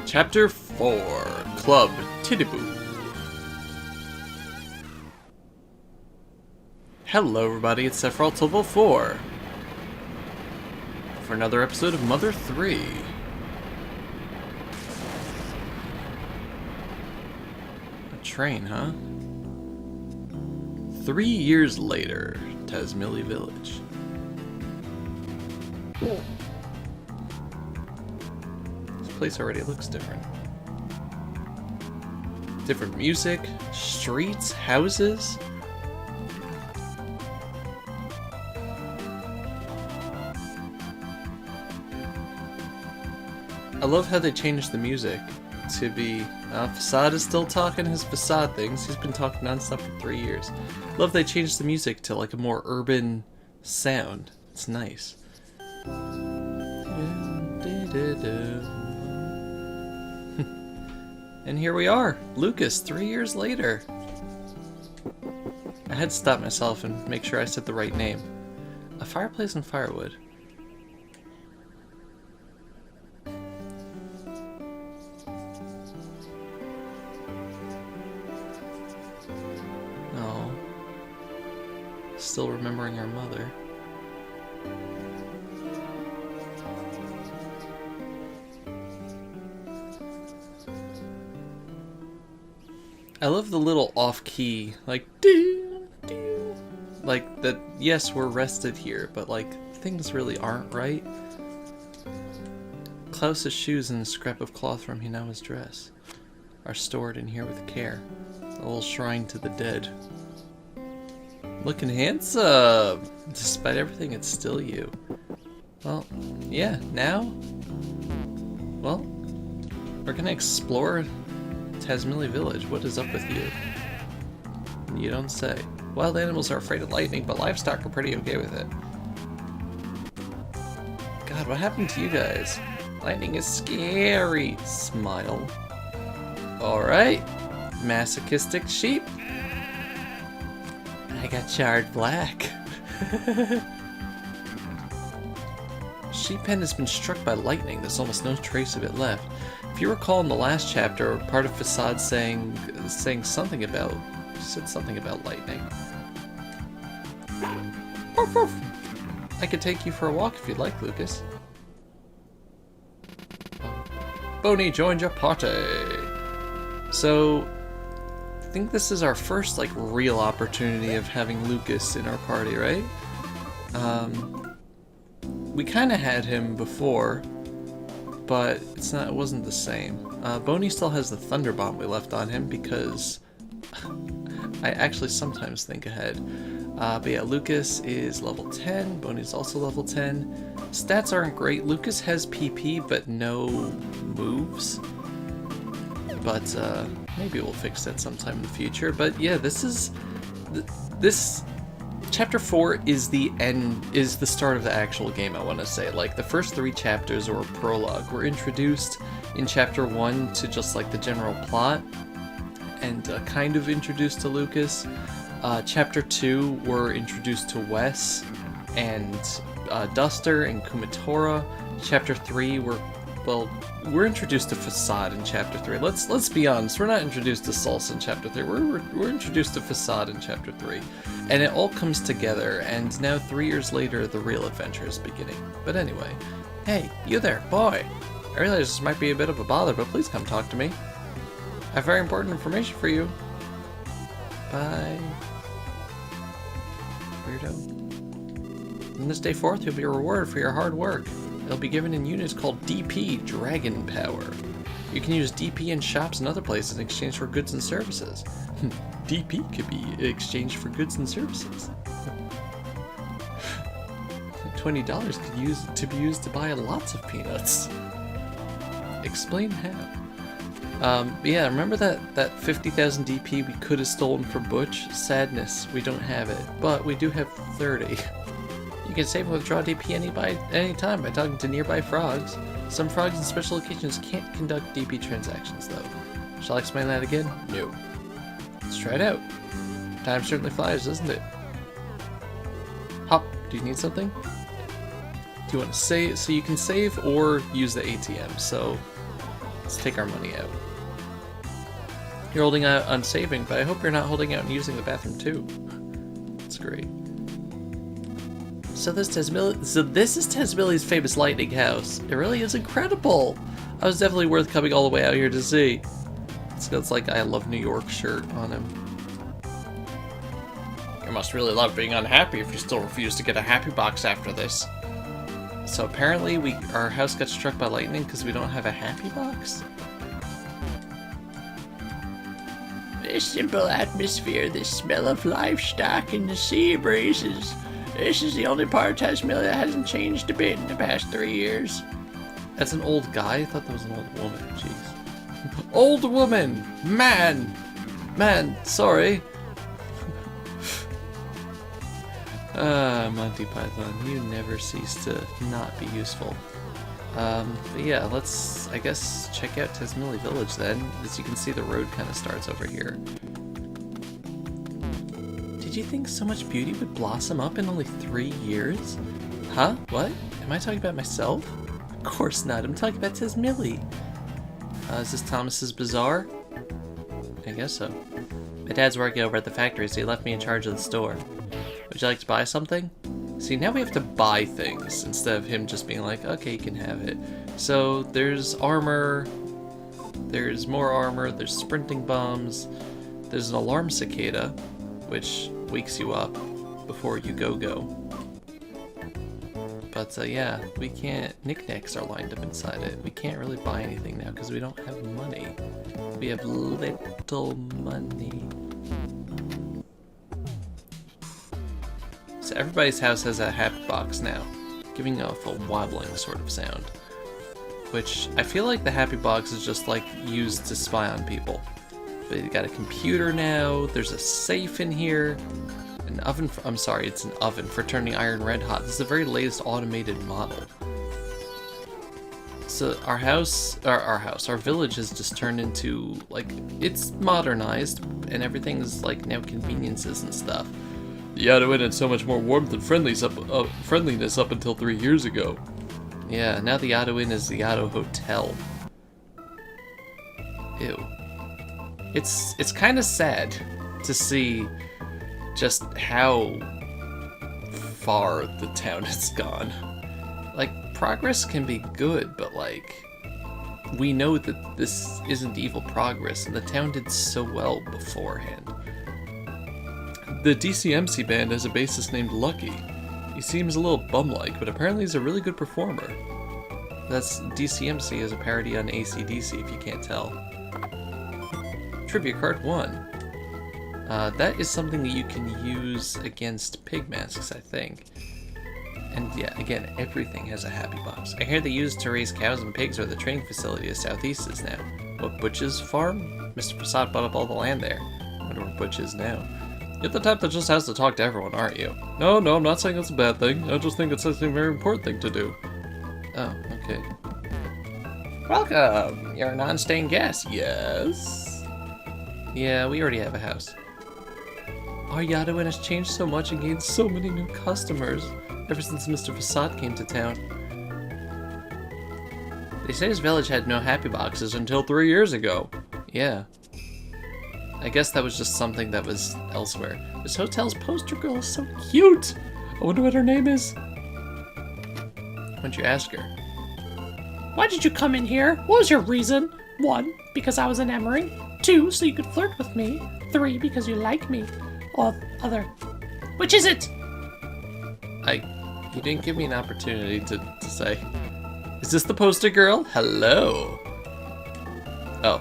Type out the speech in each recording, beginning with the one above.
Chapter 4, Club Titiboo. Hello everybody, it's Sephiroth Level 4 for another episode of Mother 3. A train, huh? 3 years later, Tazmily Village. This place already looks different. Different music, streets, houses. I love how they changed the music to be, Facade is still talking his Facade things. He's been talking non-stop for 3 years. Love they changed the music to like a more urban sound. It's nice. And here we are, Lucas, 3 years later. I had to stop myself and make sure I said the right name. A fireplace and firewood. Oh. Still remembering our mother. I love the little off-key, like, doo, doo. Like, that, yes, we're rested here, but, like, things really aren't right. Klaus's shoes and a scrap of cloth from Hinawa's dress are stored in here with care. A little shrine to the dead. Looking handsome! Despite everything, it's still you. Well, yeah, now? Well, we're gonna explore Tazmily Village. What is up with you? You don't say. Wild animals are afraid of lightning, but livestock are pretty okay with it. God, what happened to you guys? Lightning is scary. Smile. Alright. Masochistic sheep. I got charred black. Sheephen has been struck by lightning. There's almost no trace of it left. If you recall in the last chapter, part of Facade saying something about, said something about lightning. I could take you for a walk if you'd like, Lucas. Boney joined your party. So, I think this is our first like real opportunity of having Lucas in our party, right? We kind of had him before, but it wasn't the same. Boney still has the Thunder Bomb we left on him because I actually sometimes think ahead. But yeah, Lucas is level 10, Boney's also level 10. Stats aren't great. Lucas has PP but no moves. But maybe we'll fix that sometime in the future. But yeah, this Chapter 4 is the start of the actual game, I want to say. Like, the first 3 chapters, or prologue, were introduced in Chapter 1 to just, like, the general plot, and kind of introduced to Lucas. Chapter 2 were introduced to Wes, and Duster, and Kumatora. Chapter 3 we're introduced to Facade in Chapter 3. Let's be honest, we're not introduced to Salsa in Chapter 3. We're introduced to Facade in Chapter 3. And it all comes together, and now 3 years later, the real adventure is beginning. But anyway, hey, you there, boy! I realize this might be a bit of a bother, but please come talk to me. I have very important information for you. Bye. Weirdo. On this day forth, you'll be rewarded for your hard work. It'll be given in units called DP, Dragon Power. You can use DP in shops and other places in exchange for goods and services. DP could be exchanged for goods and services. $20 could be used to buy lots of peanuts. Explain how. Yeah, remember that 50,000 DP we could have stolen from Butch? Sadness, we don't have it, but we do have 30. You can save and withdraw DP any time by talking to nearby frogs. Some frogs in special occasions can't conduct DP transactions, though. Shall I explain that again? No. Let's try it out. Time certainly flies, doesn't it? Hop, do you need something? Do you want to save? So you can save or use the ATM. So Let's take our money out. You're holding out on saving, but I hope you're not holding out and using the bathroom too. That's great. So this is Tezmilly's famous lightning house. It really is incredible. I was definitely worth coming all the way out here to see. It's got like I Love New York shirt on him. You must really love being unhappy if you still refuse to get a happy box after this. So apparently our house got struck by lightning because we don't have a happy box? The simple atmosphere, the smell of livestock, and the sea breezes. This is the only part of Tasmania that hasn't changed a bit in the past 3 years. That's an old guy? I thought that was an old woman. Jeez. Old woman! Man! Man, sorry. Monty Python, you never cease to not be useful. But yeah, let's, I guess, check out Tezmilly Village then. As you can see, the road kind of starts over here. Did you think so much beauty would blossom up in only 3 years? Huh? What? Am I talking about myself? Of course not, I'm talking about Tezmilly. Is this Thomas's bazaar? I guess so. My dad's working over at the factory, so he left me in charge of the store. Would you like to buy something? See, now we have to buy things instead of him just being like, okay, you can have it. So there's armor, there's more armor, there's sprinting bombs, there's an alarm cicada, which wakes you up before you go. But yeah, we can't, knickknacks are lined up inside it. We can't really buy anything now because we don't have money. We have little money. So everybody's house has a happy box now, giving off a wobbling sort of sound. Which, I feel like the happy box is just like used to spy on people. But you got a computer now, there's a safe in here, an oven, I'm sorry, it's an oven for turning iron red hot. This is the very latest automated model. So our village has just turned into, like, it's modernized, and everything's like now conveniences and stuff. The Yadowin had so much more warmth and friendliness up until 3 years ago. Yeah, now the Yadowin is the Yado Hotel. Ew. It's kind of sad to see just how far the town has gone. Like, progress can be good, but like, we know that this isn't evil progress, and the town did so well beforehand. The DCMC band has a bassist named Lucky. He seems a little bum-like, but apparently he's a really good performer. That's DCMC is a parody on AC/DC, if you can't tell. Trivia card 1. That is something that you can use against pig masks, I think. And yeah, again, everything has a happy box. I hear they use it to raise cows and pigs, or the training facility of Southeast is now. What, Butch's farm? Mr. Prasad bought up all the land there. I wonder where Butch is now. You're the type that just has to talk to everyone, aren't you? No, I'm not saying it's a bad thing. I just think it's a very important thing to do. Oh, okay. Welcome! You're a non-staying guest, yes? Yeah, we already have a house. Our Yadowin has changed so much and gained so many new customers ever since Mr. Prasad came to town. They say his village had no happy boxes until 3 years ago. Yeah. I guess that was just something that was elsewhere. This hotel's poster girl is so cute! I wonder what her name is. Why don't you ask her? Why did you come in here? What was your reason? 1, because I was enamoring. 2, so you could flirt with me. 3, because you like me. Or other. Which is it? You didn't give me an opportunity to say. Is this the poster girl? Hello! Oh.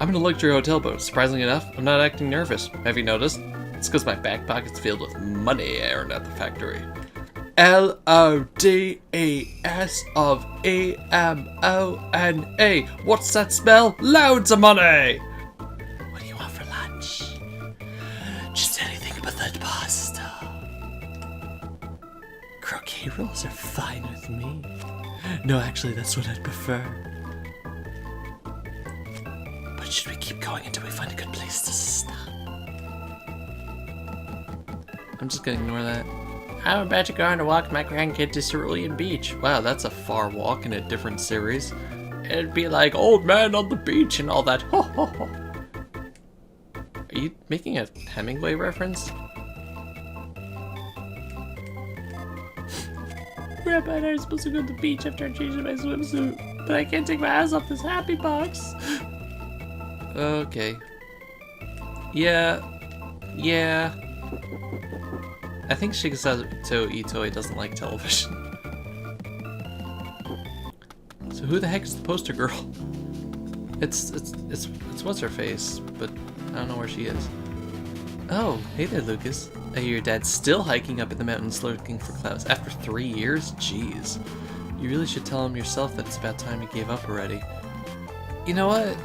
I'm in a luxury hotel, but surprisingly enough, I'm not acting nervous. Have you noticed? It's because my back pocket's filled with money I earned at the factory. L-O-D-E-S of E-M-O-N-E. What's that spell? Loads of money! What do you want for lunch? Just anything but that pasta. Croquet rolls are fine with me. No, actually, that's what I'd prefer. But should we keep going until we find a good place to stop? I'm just gonna ignore that. I'm about to go on a walk with my grandkid to Cerulean Beach. Wow, that's a far walk in a different series. It'd be like old man on the beach and all that. Ho, ho, ho. Are you making a Hemingway reference? Grandpa and I are supposed to go to the beach after I change my swimsuit, but I can't take my eyes off this happy box. Okay. Yeah. I think Shigesato Itoi doesn't like television. So who the heck is the poster girl? It's what's her face, but I don't know where she is. Oh, hey there, Lucas. I hear your dad's still hiking up in the mountains looking for clouds. After 3 years? Jeez. You really should tell him yourself that it's about time he gave up already. You know what?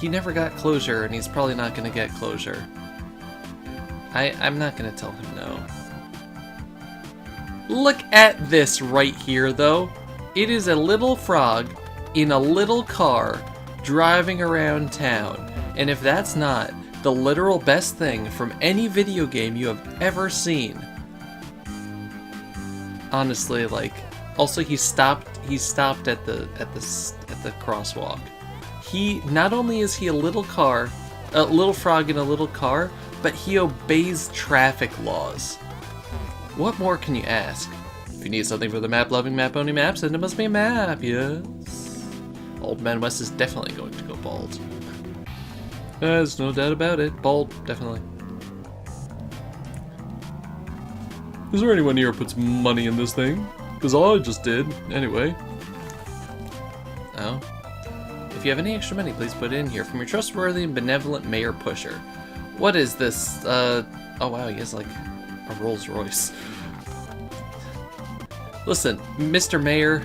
He never got closure, and he's probably not going to get closure. I'm not going to tell him no. Look at this right here, though. It is a little frog in a little car driving around town. And if that's not the literal best thing from any video game you have ever seen. Honestly, like, also he stopped at the crosswalk. He not only is he a little frog in a little car, but he obeys traffic laws. What more can you ask? If you need something for the map-loving, map-owning maps, then it must be a map, yes. Old Man West is definitely going to go bald. There's no doubt about it. Bald, definitely. Is there anyone here who puts money in this thing? Because I just did, anyway. Oh. If you have any extra money, please put it in here. From your trustworthy and benevolent Mayor Pusher. What is this? Oh wow, he has like a Rolls Royce. Listen, Mr. Mayor,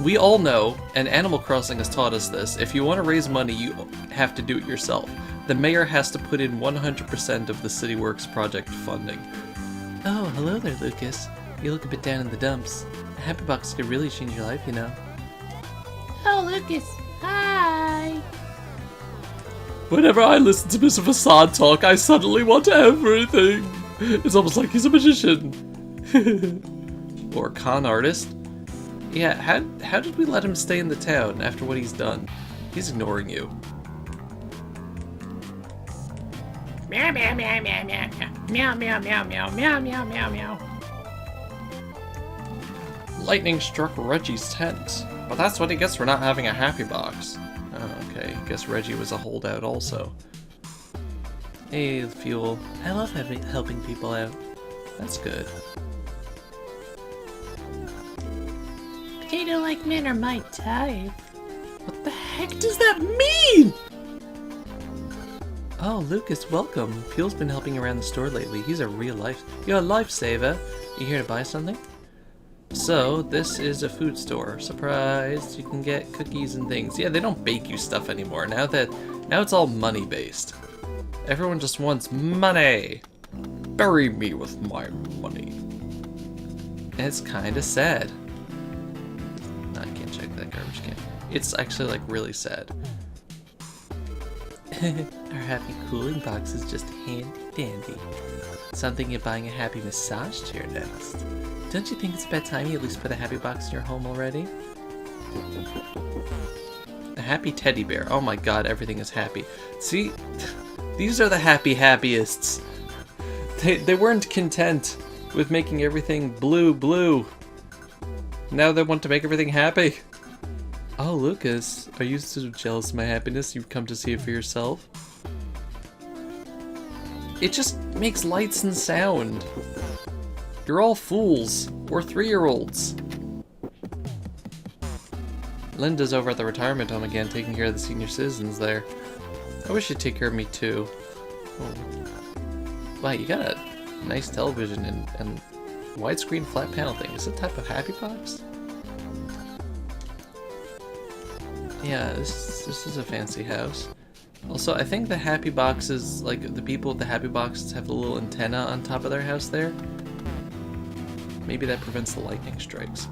we all know, and Animal Crossing has taught us this, if you want to raise money, you have to do it yourself. The mayor has to put in 100% of the City Works project funding. Oh, hello there, Lucas. You look a bit down in the dumps. A happy box could really change your life, you know. Oh, Lucas. Hi. Whenever I listen to Mr. Facade talk, I suddenly want everything. It's almost like he's a magician. Or a con artist. Yeah, how did we let him stay in the town after what he's done? He's ignoring you. Meow meow meow meow meow meow meow meow meow meow meow meow meow. Lightning struck Reggie's tent, but that's what he gets for not having a happy box. Oh, okay, guess Reggie was a holdout also. Hey, Fuel. I love helping people out. That's good. Potato-like men are my type. What the heck does that mean? Oh, Lucas, welcome. Fuel's been helping around the store lately. He's a real you're a lifesaver. You here to buy something? So, this is a food store. Surprise! You can get cookies and things. Yeah, they don't bake you stuff anymore. Now it's all money-based. Everyone just wants money. Bury me with my money. And it's kind of sad. No, I can't check that garbage can. It's actually, like, really sad. Our happy cooling box is just handy-dandy. Something you're buying a happy massage chair next. Don't you think it's about time you at least put a happy box in your home already? A happy teddy bear. Oh my god, everything is happy. See? These are the happiest. They weren't content with making everything blue. Now they want to make everything happy. Oh, Lucas, are you so jealous of my happiness you've come to see it for yourself? It just makes lights and sound. You're all fools, or 3-year-olds. Linda's over at the retirement home again, taking care of the senior citizens there. I wish you'd take care of me too. Oh. Wow, you got a nice television and widescreen flat panel thing. Is it a type of happy box? Yeah, this is a fancy house. Also, I think the happy boxes, like the people with the happy boxes have the little antenna on top of their house there. Maybe that prevents the lightning strikes.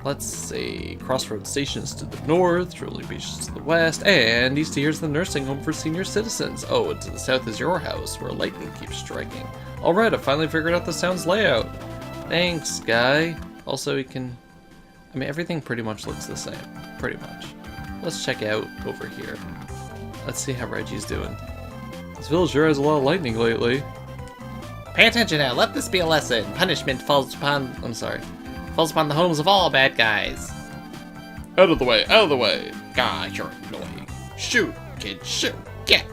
Let's see, Crossroads Station is to the north, Truly Beach is to the west, and east here's the nursing home for senior citizens. Oh, and to the south is your house, where lightning keeps striking. Alright, I finally figured out the town's layout. Thanks, guy. Also, we can I mean, everything pretty much looks the same. Pretty much. Let's check out over here. Let's see how Reggie's doing. This village sure has a lot of lightning lately. Pay attention now, let this be a lesson. Punishment falls upon the homes of all bad guys. Out of the way, out of the way! God, you're annoying. Shoot, kid, shoot, get!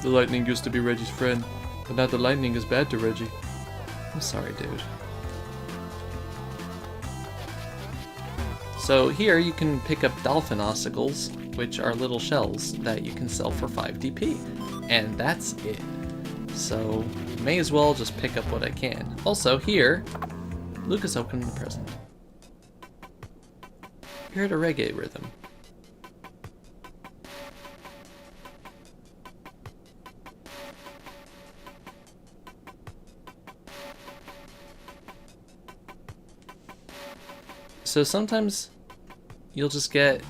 The lightning used to be Reggie's friend, but now the lightning is bad to Reggie. I'm sorry, dude. So here you can pick up dolphin ossicles, which are little shells that you can sell for 5 DP. And that's it. So may as well just pick up what I can. Also here, Lucas opened the present. You heard a reggae rhythm. So sometimes you'll just get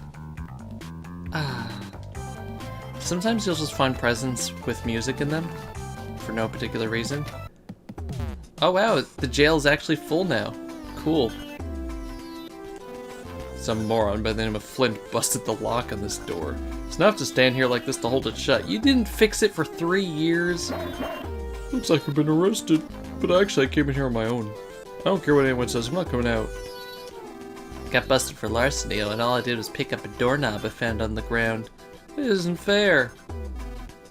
sometimes you'll just find presents with music in them for no particular reason. Oh wow, the jail is actually full now. Cool. Some moron by the name of Flint busted the lock on this door. So now I have to stand here like this to hold it shut. You didn't fix it for 3 years. Looks like I've been arrested, but actually I came in here on my own. I don't care what anyone says, I'm not coming out. Got busted for larceny, and all I did was pick up a doorknob I found on the ground. It isn't fair.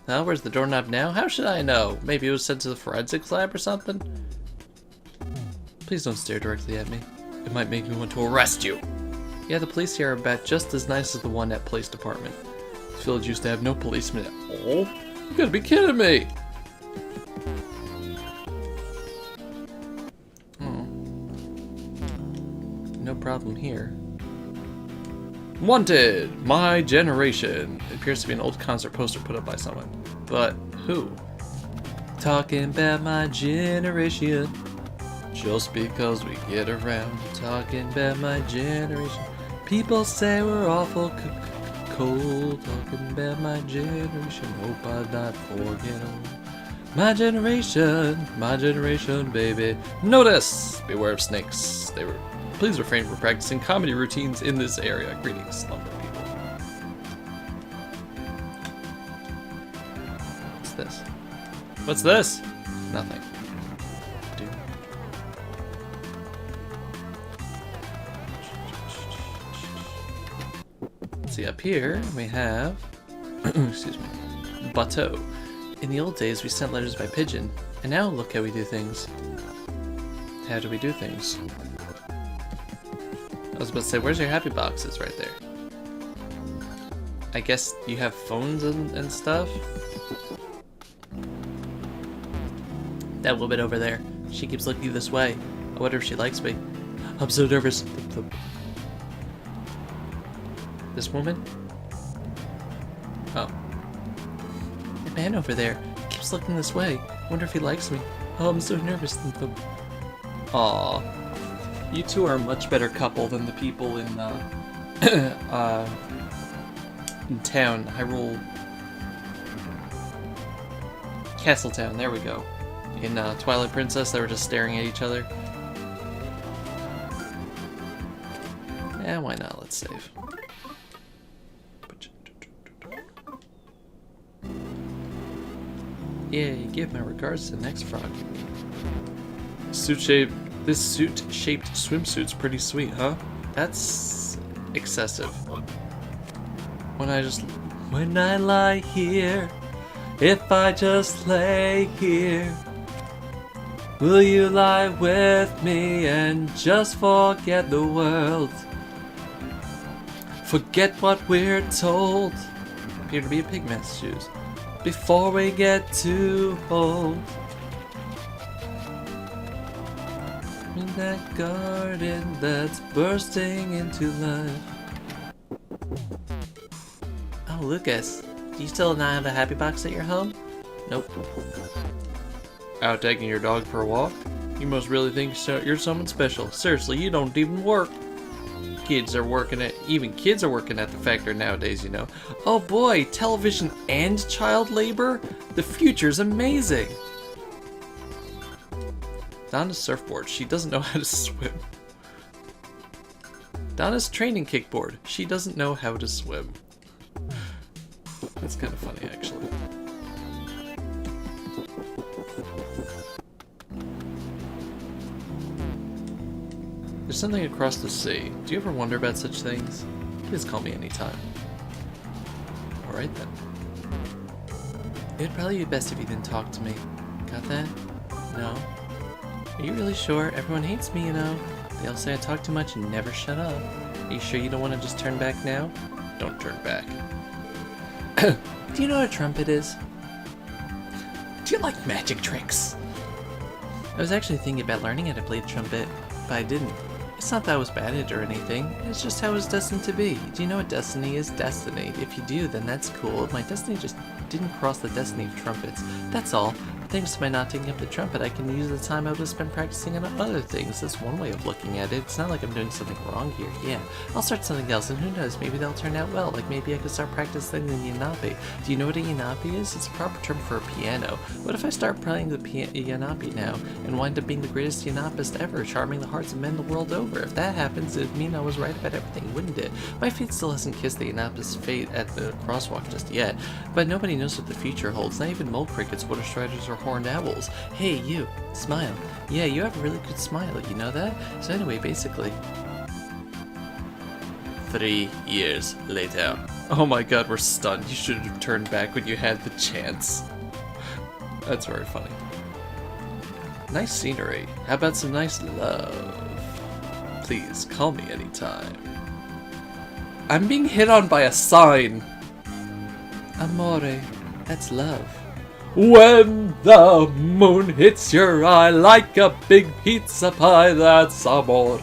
Now, where's the doorknob now? How should I know? Maybe it was sent to the forensics lab or something? Please don't stare directly at me. It might make me want to arrest you. Yeah, the police here are about just as nice as the one at police department. This village used to have no policemen at all? You gotta be kidding me! No problem here. Wanted! My generation! It appears to be an old concert poster put up by someone. But who? Talking about my generation. Just because we get around. Talking about my generation. People say we're awful cold. Talking about my generation. Hope I not forget them. My generation, baby. Notice! Beware of snakes. They were. Please refrain from practicing comedy routines in this area. Greetings, slumber people. What's this? What's this? Nothing. Dude. Let's see, up here we have, excuse me, bateau. In the old days, we sent letters by pigeon, and now look how we do things. How do we do things? I was about to say, where's your happy boxes? Right there. I guess you have phones and stuff? That little bit over there. She keeps looking this way. I wonder if she likes me. I'm so nervous. This woman? Oh. The man over there keeps looking this way. I wonder if he likes me. Oh, I'm so nervous. Aww. You two are a much better couple than the people in town, Hyrule Castletown. There we go. In Twilight Princess, they were just staring at each other. Yeah, why not? Let's save. Yay! Give my regards to the next frog. This suit-shaped swimsuit's pretty sweet, huh? That's excessive. When I lie here, if I just lay here, will you lie with me and just forget the world? Forget what we're told. Appear to be a pigman's shoes. Before we get too old. In that garden that's bursting into life. Oh, Lucas, do you still not have a happy box at your home? Nope. Out taking your dog for a walk? You must really think you're someone special. Seriously, you don't even work. Even kids are working at the factory nowadays, you know. Oh boy, television and child labor? The future's amazing. On a surfboard. She doesn't know how to swim. Donna's training kickboard. She doesn't know how to swim. That's kind of funny, actually. There's something across the sea. Do you ever wonder about such things? Please call me anytime. Alright then. It'd probably be best if you didn't talk to me. Got that? No? Are you really sure? Everyone hates me, you know. They all say I talk too much and never shut up. Are you sure you don't want to just turn back now? Don't turn back. Do you know what a trumpet is? Do you like magic tricks? I was actually thinking about learning how to play the trumpet, but I didn't. It's not that I was bad at it or anything, it's just how I was destined to be. Do you know what destiny is? Destiny. If you do, then that's cool. My destiny just didn't cross the destiny of trumpets. That's all. Thanks to my not taking up the trumpet, I can use the time able to spend practicing on other things. That's one way of looking at it. It's not like I'm doing something wrong here. Yeah, I'll start something else, and who knows, maybe they'll turn out well. Like maybe I could start practicing the yanapi. Do you know what a yanapi is? It's a proper term for a piano. What if I start playing the yanapi now, and wind up being the greatest yanapist ever, charming the hearts of men the world over? If that happens, it'd mean I was right about everything, wouldn't it? My fate still hasn't kissed the yanapist's fate at the crosswalk just yet, but nobody knows what the future holds, not even mole crickets, water striders, or horned owls. Hey, you, smile. Yeah, you have a really good smile, you know that? So anyway, basically... 3 years later. Oh my god, we're stunned. You should have turned back when you had the chance. That's very funny. Nice scenery. How about some nice love? Please, call me anytime. I'm being hit on by a sign. Amore. That's love. When the moon hits your eye like a big pizza pie, that's amore.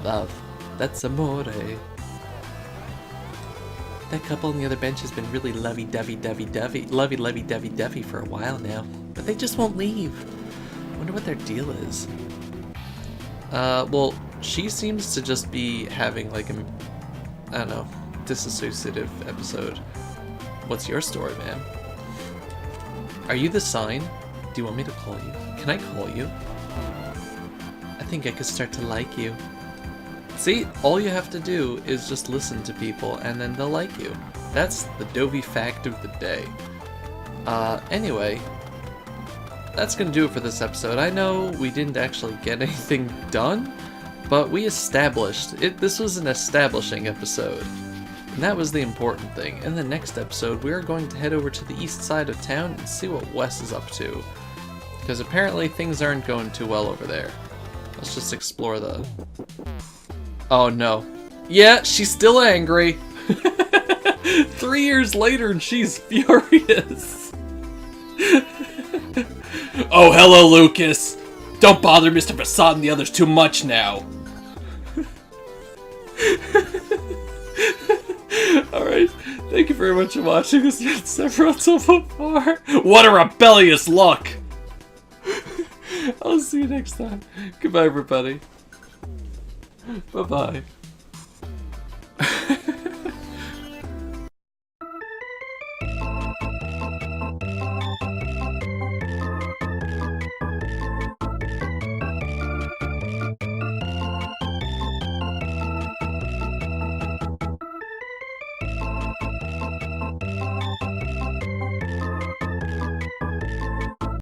Love. That's amore. That couple on the other bench has been really lovey-dovey for a while now, but they just won't leave. I wonder what their deal is. Well, she seems to just be having like a, I don't know, disassociative episode. What's your story, man? Are you the sign? Do you want me to call you? Can I call you? I think I could start to like you. See, all you have to do is just listen to people and then they'll like you. That's the Dovey fact of the day. Anyway, that's gonna do it for this episode. I know we didn't actually get anything done, but we established it. This was an establishing episode. And that was the important thing. In the next episode, we are going to head over to the east side of town and see what Wes is up to. Because apparently things aren't going too well over there. Let's just explore the... Oh no. Yeah, she's still angry. 3 years later and she's furious. Oh, hello, Lucas. Don't bother Mr. Prasad and the others too much now. Alright, thank you very much for watching. This has been Sephiroth so far. What a rebellious look! I'll see you next time. Goodbye, everybody. Bye-bye.